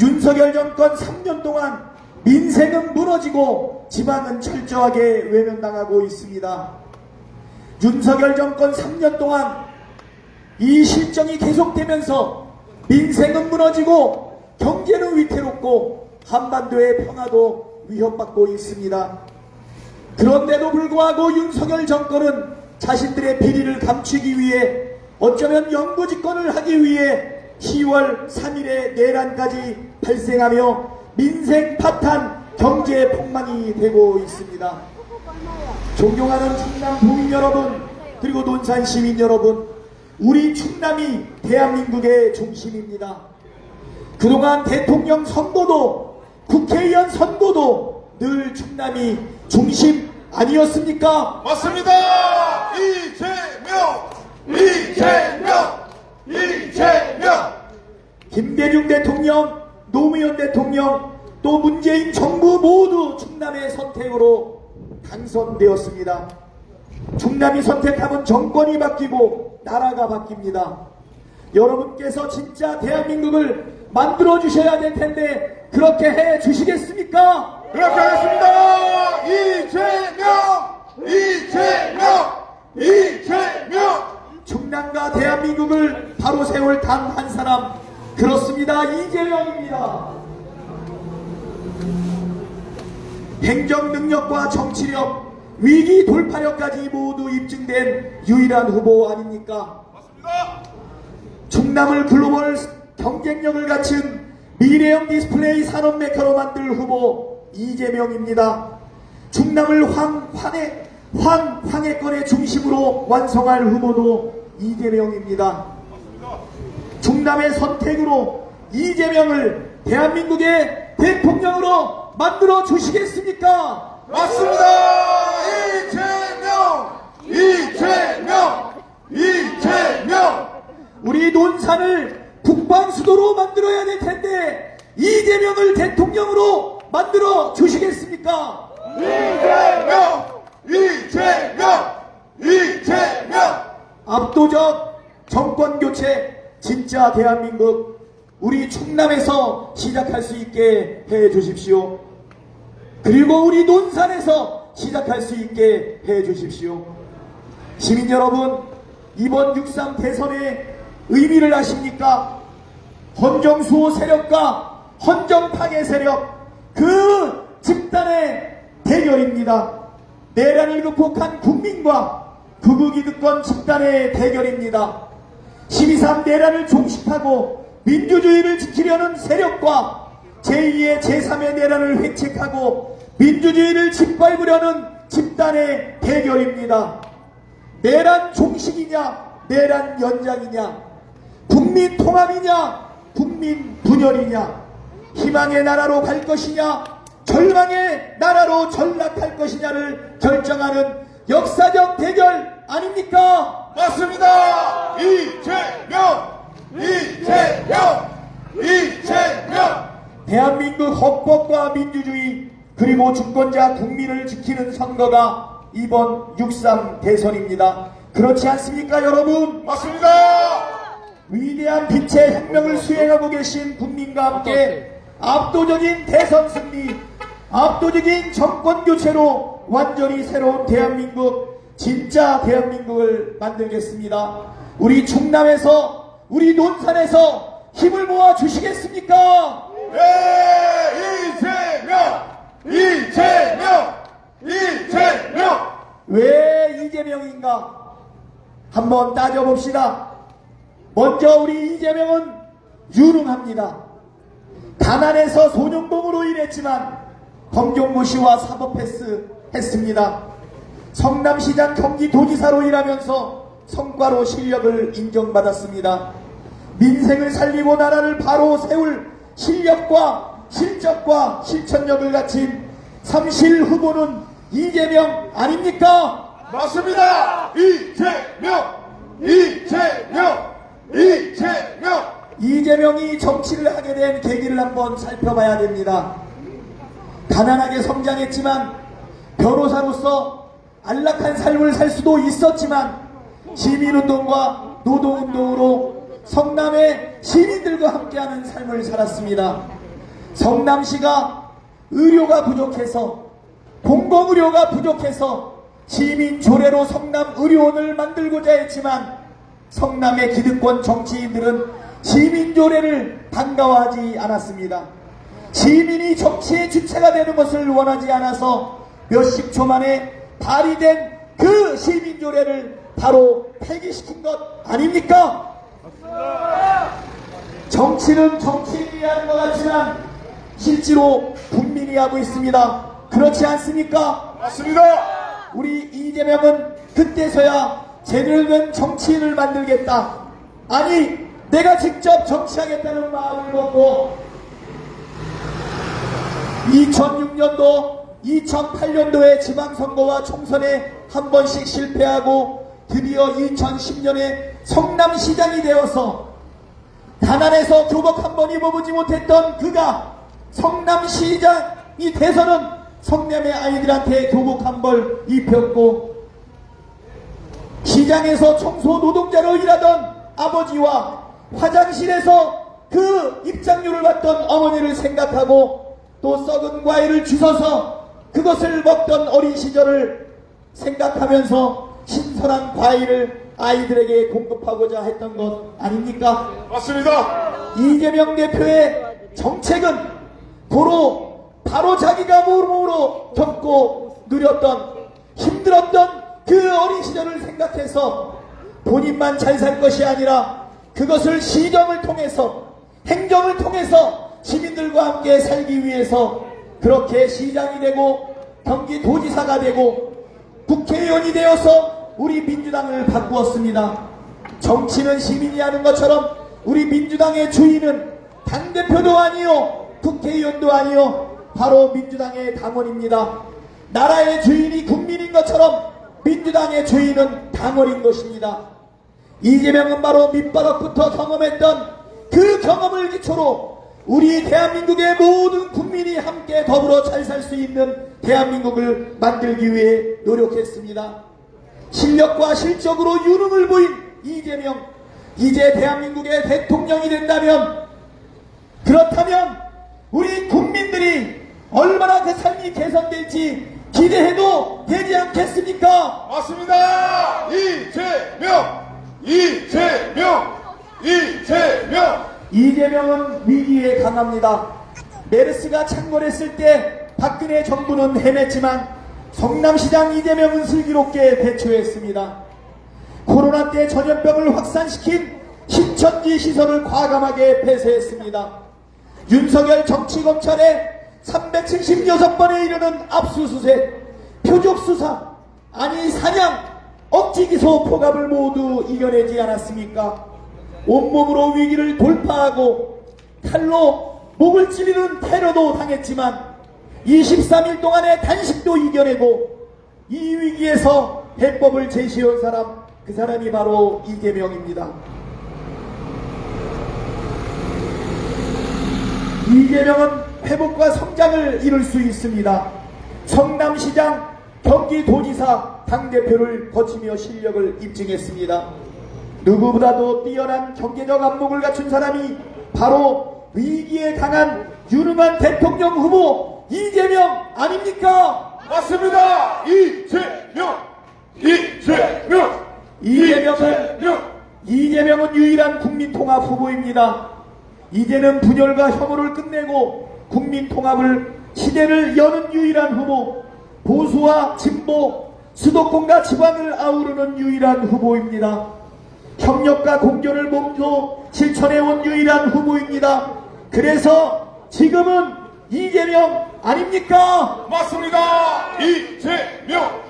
윤석열 정권 3년 동안 민생은 무너지고 지방은 철저하게 외면당하고 있습니다. 윤석열 정권 3년 동안 이 실정이 계속되면서 민생은 무너지고 경제는 위태롭고 한반도의 평화도 위협받고 있습니다. 그런데도 불구하고 윤석열 정권은 자신들의 비리를 감추기 위해 어쩌면 영구집권을 하기 위해 10월 3일에 내란까지 발생하며 민생 파탄, 경제 폭망이 되고 있습니다. 존경하는 충남 도민 여러분, 그리고 논산 시민 여러분, 우리 충남이 대한민국의 중심입니다. 그동안 대통령 선거도 국회의원 선거도 늘 충남이 중심 아니었습니까? 맞습니다. 이재명. 김대중 대통령, 노무현 대통령, 또 문재인 정부 모두 충남의 선택으로 당선되었습니다. 충남이 선택하면 정권이 바뀌고 나라가 바뀝니다. 여러분께서 진짜 대한민국을 만들어 주셔야 될 텐데 그렇게 해 주시겠습니까? 그렇게 하겠습니다. 이재명. 충남과 대한민국을 바로 세울 단 한 사람, 그렇습니다. 이재명입니다. 행정 능력과 정치력, 위기 돌파력까지 모두 입증된 유일한 후보 아닙니까? 맞습니다. 충남을 글로벌 경쟁력을 갖춘 미래형 디스플레이 산업 메카로 만들 후보 이재명입니다. 충남을 황해권의 중심으로 완성할 후보도 이재명입니다. 충남의 선택으로 이재명을 대한민국의 대통령으로 만들어 주시겠습니까? 맞습니다. 이재명. 우리 논산을 북방수도로 만들어야 될 텐데 이재명을 대통령으로 만들어 주시겠습니까? 이재명. 압도적 정권 교체, 진짜 대한민국 우리 충남에서 시작할 수 있게 해 주십시오. 그리고 우리 논산에서 시작할 수 있게 해 주십시오. 시민 여러분, 이번 6.3 대선의 의미를 아십니까? 헌정수호 세력과 헌정파괴 세력, 그 집단의 대결입니다. 내란을 극복한 국민과 극우기득권 집단의 대결입니다. 12.3 내란을 종식하고 민주주의를 지키려는 세력과 제2의 제3의 내란을 획책하고 민주주의를 짓밟으려는 집단의 대결입니다. 내란 종식이냐, 내란 연장이냐, 국민 통합이냐, 국민 분열이냐, 희망의 나라로 갈 것이냐, 절망의 나라로 전락할 것이냐를 결정하는 역사적 대결 아닙니까? 맞습니다. 이재명. 대한민국 헌법과 민주주의 그리고 주권자 국민을 지키는 선거가 이번 6.3 대선입니다. 그렇지 않습니까, 여러분? 맞습니다. 위대한 빛의 혁명을 수행하고 계신 국민과 함께 압도적인 대선 승리, 압도적인 정권 교체로 완전히 새로운 대한민국, 진짜 대한민국을 만들겠습니다. 우리 충남에서, 우리 논산에서 힘을 모아 주시겠습니까? 이재명. 왜 이재명인가? 한번 따져봅시다. 먼저 우리 이재명은 유능합니다. 가난해서 소년봉으로 일했지만 검경고시와 사법패스 했습니다. 성남시장 경기도지사로 일하면서 성과로 실력을 인정받았습니다. 민생을 살리고 나라를 바로 세울 실력과 실적과 실천력을 갖춘 삼실 후보는 이재명 아닙니까? 맞습니다. 이재명이 정치를 하게 된 계기를 한번 살펴봐야 됩니다. 가난하게 성장했지만 변호사로서 안락한 삶을 살 수도 있었지만 시민운동과 노동운동으로 성남의 시민들과 함께하는 삶을 살았습니다. 성남시가 의료가 부족해서, 공공의료가 부족해서 시민조례로 성남의료원을 만들고자 했지만 성남의 기득권 정치인들은 시민조례를 반가워하지 않았습니다. 시민이 정치의 주체가 되는 것을 원하지 않아서 몇십 초 만에 발의된 그 시민조례를 바로 폐기시킨 것 아닙니까? 정치는 정치인이 하는 것 같지만 실제로 국민이 하고 있습니다. 그렇지 않습니까? 맞습니다. 우리 이재명은 그때서야 제대로 된 정치인을 만들겠다, 아니 내가 직접 정치하겠다는 마음을 먹고 2006년도 2008년도에 지방선거와 총선에 한 번씩 실패하고 드디어 2010년에 성남시장이 되어서 가난해서 교복 한 번 입어보지 못했던 그가 성남시장이 돼서는 성남의 아이들한테 교복 한 벌 입혔고, 시장에서 청소 노동자로 일하던 아버지와 화장실에서 그 입장료를 받던 어머니를 생각하고 또 썩은 과일을 주워서 그것을 먹던 어린 시절을 생각하면서 신선한 과일을 아이들에게 공급하고자 했던 것 아닙니까? 맞습니다. 이재명 대표의 정책은 바로 자기가 몸으로 겪고 누렸던, 힘들었던 그 어린 시절을 생각해서 본인만 잘 살 것이 아니라 그것을 시정을 통해서, 행정을 통해서 시민들과 함께 살기 위해서 그렇게 시장이 되고 경기도지사가 되고 국회의원이 되어서 우리 민주당을 바꾸었습니다. 정치는 시민이 하는 것처럼 우리 민주당의 주인은 당대표도 아니요 국회의원도 아니요 바로 민주당의 당원입니다. 나라의 주인이 국민인 것처럼 민주당의 주인은 당원인 것입니다. 이재명은 바로 밑바닥부터 경험했던 그 경험을 기초로 우리 대한민국의 모든 국민이 함께 더불어 잘 살 수 있는 대한민국을 만들기 위해 노력했습니다. 실력과 실적으로 유능을 보인 이재명, 이제 대한민국의 대통령이 된다면, 그렇다면 우리 국민들이 얼마나 그 삶이 개선될지 기대해도 되지 않겠습니까? 맞습니다. 이재명. 이재명은 위기에 강합니다. 메르스가 창궐했을 때 박근혜 정부는 헤맸지만 성남시장 이재명은 슬기롭게 대처했습니다. 코로나 때 전염병을 확산시킨 신천지 시설을 과감하게 폐쇄했습니다. 윤석열 정치검찰의 376번에 이르는 압수수색, 표적수사, 아니 사냥, 억지기소 포갑을 모두 이겨내지 않았습니까? 온몸으로 위기를 돌파하고 칼로 목을 찌르는 테러도 당했지만 23일 동안의 단식도 이겨내고 이 위기에서 해법을 제시한 사람, 그 사람이 바로 이재명입니다. 이재명은 회복과 성장을 이룰 수 있습니다. 성남시장, 경기도지사, 당대표를 거치며 실력을 입증했습니다. 누구보다도 뛰어난 경제적 안목을 갖춘 사람이 바로 위기에 강한 유능한 대통령 후보 이재명 아닙니까? 맞습니다. 이재명은 유일한 국민통합 후보입니다. 이제는 분열과 혐오를 끝내고 국민통합을 시대를 여는 유일한 후보, 보수와 진보, 수도권과 지방을 아우르는 유일한 후보입니다. 협력과 공존을 몸소 실천해온 유일한 후보입니다. 그래서 지금은 이재명 아닙니까? 맞습니다. 이재명.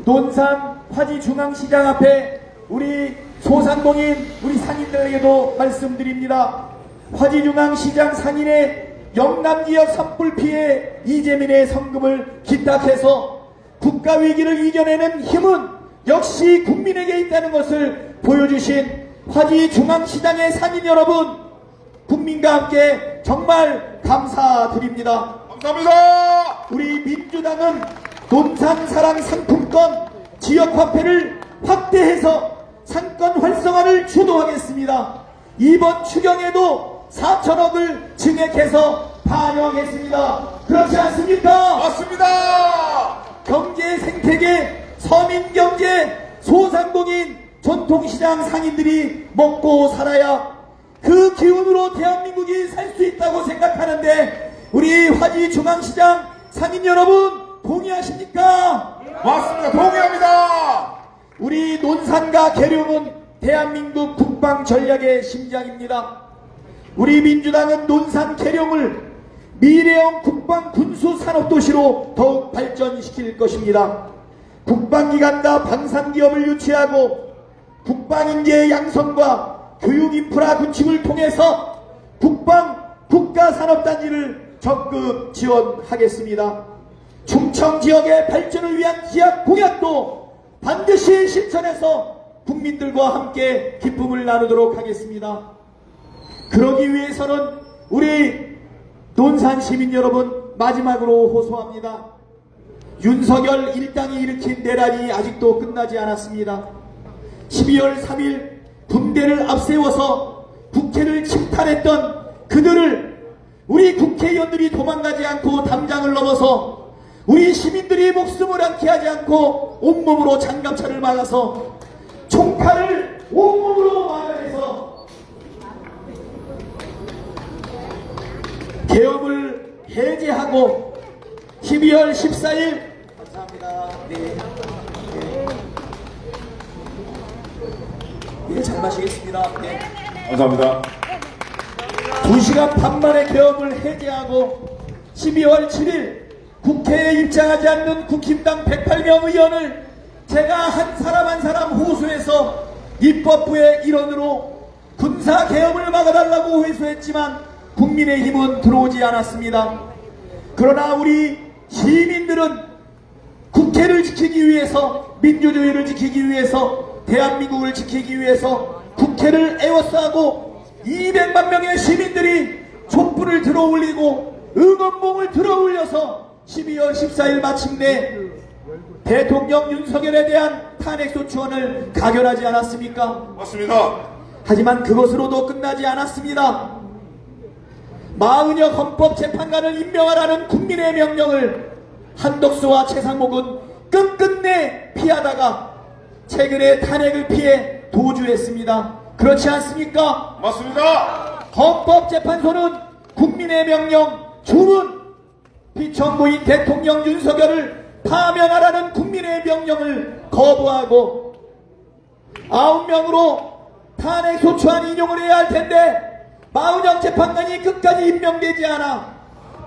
논산 화지중앙시장 앞에 우리 소상공인, 우리 상인들에게도 말씀드립니다. 화지중앙시장 상인의 영남지역 산불 피해 이재민의 성금을 기탁해서 국가위기를 이겨내는 힘은 역시 국민에게 있다는 것을 보여주신 화지중앙시장의 상인 여러분, 국민과 함께 정말 감사드립니다. 감사합니다. 우리 민주당은 논산사랑 상품권 지역화폐를 확대해서 상권 활성화를 주도하겠습니다. 이번 추경에도 4천억을 증액해서 반영했습니다. 그렇지 않습니까? 맞습니다. 경제 생태계, 서민경제, 소상공인, 전통시장 상인들이 먹고 살아야 그 기운으로 대한민국이 살 수 있다고 생각하는데 우리 화지중앙시장 상인 여러분 동의하십니까? 맞습니다. 동의합니다. 우리 논산과 계룡은 대한민국 국방 전략의 심장입니다. 우리 민주당은 논산 계룡을 미래형 국방 군수 산업도시로 더욱 발전시킬 것입니다. 국방기관과 방산기업을 유치하고 국방인재 양성과 교육인프라 구축을 통해서 국가산업단지를 적극 지원하겠습니다. 충청 지역의 발전을 위한 지역 공약도 반드시 실천해서 국민들과 함께 기쁨을 나누도록 하겠습니다. 그러기 위해서는 우리 논산 시민 여러분 마지막으로 호소합니다. 윤석열 일당이 일으킨 내란이 아직도 끝나지 않았습니다. 12월 3일 군대를 앞세워서 국회를 침탈했던 그들을 우리 국회의원들이 도망가지 않고 담장을 넘어서 우리 시민들이 목숨을 잃게 하지 않고 온몸으로 장갑차를 막아서 총칼을 온몸으로 막아내서 계엄을 해제하고 12월 14일 감사합니다. 네, 잘 마시겠습니다. 네. 감사합니다. 2시간 반 만에 계엄을 해제하고 12월 7일 국회에 입장하지 않는 국힘당 108명 의원을 제가 한 사람 한 사람 호소해서 입법부의 일원으로 군사계엄을 막아달라고 회수했지만 국민의힘은 들어오지 않았습니다. 그러나 우리 시민들은 국회를 지키기 위해서, 민주주의를 지키기 위해서, 대한민국을 지키기 위해서 국회를 에워싸고 200만 명의 시민들이 촛불을 들어올리고 응원봉을 들어올려서 12월 14일 마침내 대통령 윤석열에 대한 탄핵소추안을 가결하지 않았습니까? 맞습니다. 하지만 그것으로도 끝나지 않았습니다. 마은혁 헌법재판관을 임명하라는 국민의 명령을 한덕수와 최상목은 끝끝내 피하다가 최근에 탄핵을 피해 도주했습니다. 그렇지 않습니까? 맞습니다. 헌법재판소는 국민의 명령 주문 피청구인 대통령 윤석열을 파면하라는 국민의 명령을 거부하고 9명으로 탄핵소추안 인용을 해야 할 텐데 마은혁 재판관이 끝까지 임명되지 않아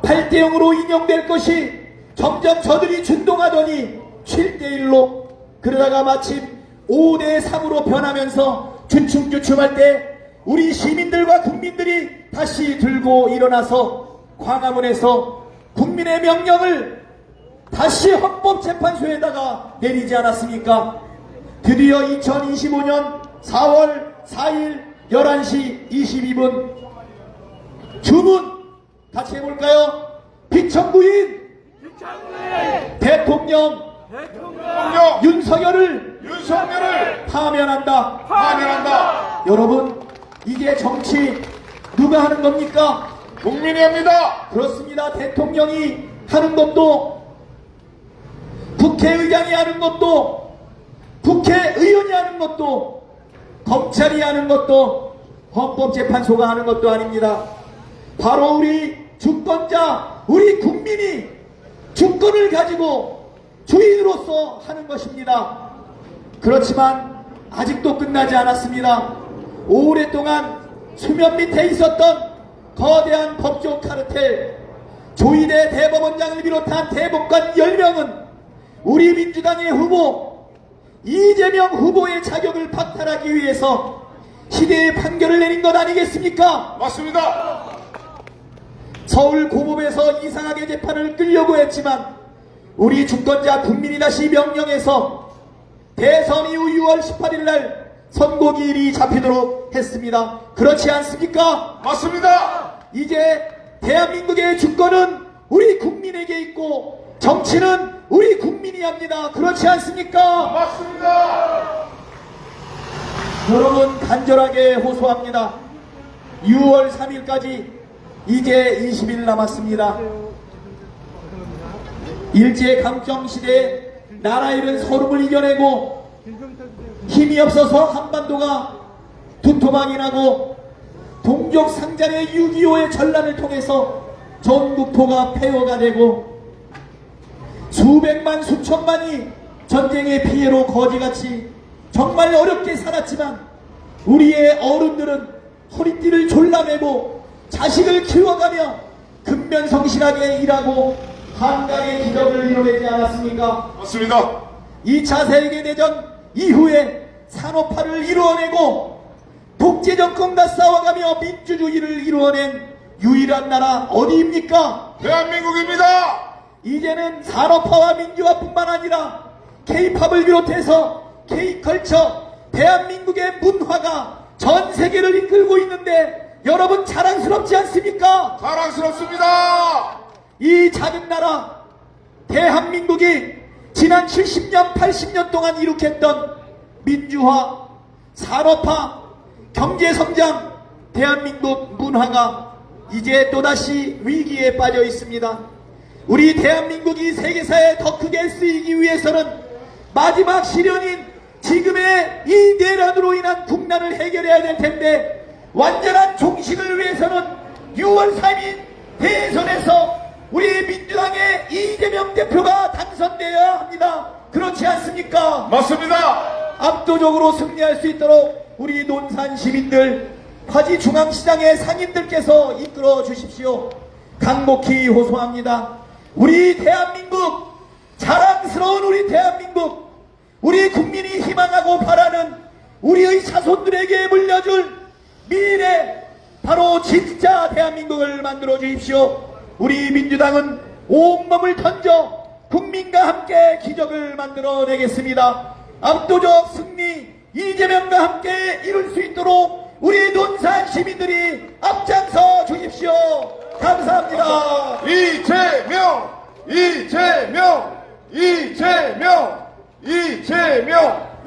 8대0으로 인용될 것이 점점 저들이 준동하더니 7대1로 그러다가 마침 5대3으로 변하면서 주춤주춤할 때 우리 시민들과 국민들이 다시 들고 일어나서 광화문에서 국민의 명령을 다시 헌법재판소에다가 내리지 않았습니까? 드디어 2025년 4월 4일 11시 22분 주문 같이 해볼까요? 피청구인 대통령 윤석열을 파면한다. 여러분, 이게 정치 누가 하는 겁니까? 국민이 합니다. 그렇습니다. 대통령이 하는 것도, 국회의장이 하는 것도, 국회의원이 하는 것도, 검찰이 하는 것도, 헌법재판소가 하는 것도 아닙니다. 바로 우리 주권자, 우리 국민이 주권을 가지고 주인으로서 하는 것입니다. 그렇지만 아직도 끝나지 않았습니다. 오랫동안 수면 밑에 있었던 거대한 법조 카르텔, 조희대 대법원장을 비롯한 대법관 10명은 우리 민주당의 후보 이재명 후보의 자격을 박탈하기 위해서 시대의 판결을 내린 것 아니겠습니까? 맞습니다. 서울 고법에서 이상하게 재판을 끌려고 했지만 우리 주권자 국민이 다시 명령해서 대선 이후 6월 18일 날 선고기일이 잡히도록 했습니다. 그렇지 않습니까? 맞습니다. 이제 대한민국의 주권은 우리 국민에게 있고 정치는 우리 국민이 합니다. 그렇지 않습니까? 맞습니다. 여러분, 간절하게 호소합니다. 6월 3일까지 이제 20일 남았습니다. 일제강점시대에 나라 잃은 서름을 이겨내고 힘이 없어서 한반도가 두토막이 나고 동족 상잔의 6.25의 전란을 통해서 전국토가 폐허가 되고 수백만 수천만이 전쟁의 피해로 거지같이 정말 어렵게 살았지만 우리의 어른들은 허리띠를 졸라매고 자식을 키워가며 근면성실하게 일하고 한강의 기적을 이뤄내지 않았습니까? 맞습니다. 2차 세계대전 이후에 산업화를 이루어내고 독재정권과 싸워가며 민주주의를 이루어낸 유일한 나라 어디입니까? 대한민국입니다. 이제는 산업화와 민주화뿐만 아니라 K-팝을 비롯해서 K-컬처, 대한민국의 문화가 전 세계를 이끌고 있는데 여러분 자랑스럽지 않습니까? 자랑스럽습니다. 이 작은 나라 대한민국이 지난 70년, 80년 동안 이룩했던 민주화, 산업화, 경제성장, 대한민국 문화가 이제 또다시 위기에 빠져 있습니다. 우리 대한민국이 세계사에 더 크게 쓰이기 위해서는 마지막 시련인 지금의 이 내란으로 인한 국난을 해결해야 될 텐데 완전한 종식을 위해서는 6월 3일 대선에서 우리 민주당의 이재명 대표가 당선되어야 합니다. 그렇지 않습니까? 맞습니다. 압도적으로 승리할 수 있도록 우리 논산 시민들, 화지중앙시장의 상인들께서 이끌어 주십시오. 강목히 호소합니다. 우리 대한민국, 자랑스러운 우리 대한민국, 우리 국민이 희망하고 바라는 우리의 자손들에게 물려줄 미래, 바로 진짜 대한민국을 만들어 주십시오. 우리 민주당은 온몸을 던져 국민과 함께 기적을 만들어내겠습니다. 압도적 승리, 이재명과 함께 이룰 수 있도록 우리 논산 시민들이 앞장서 주십시오. 감사합니다. 이재명, 이재명, 이재명, 이재명.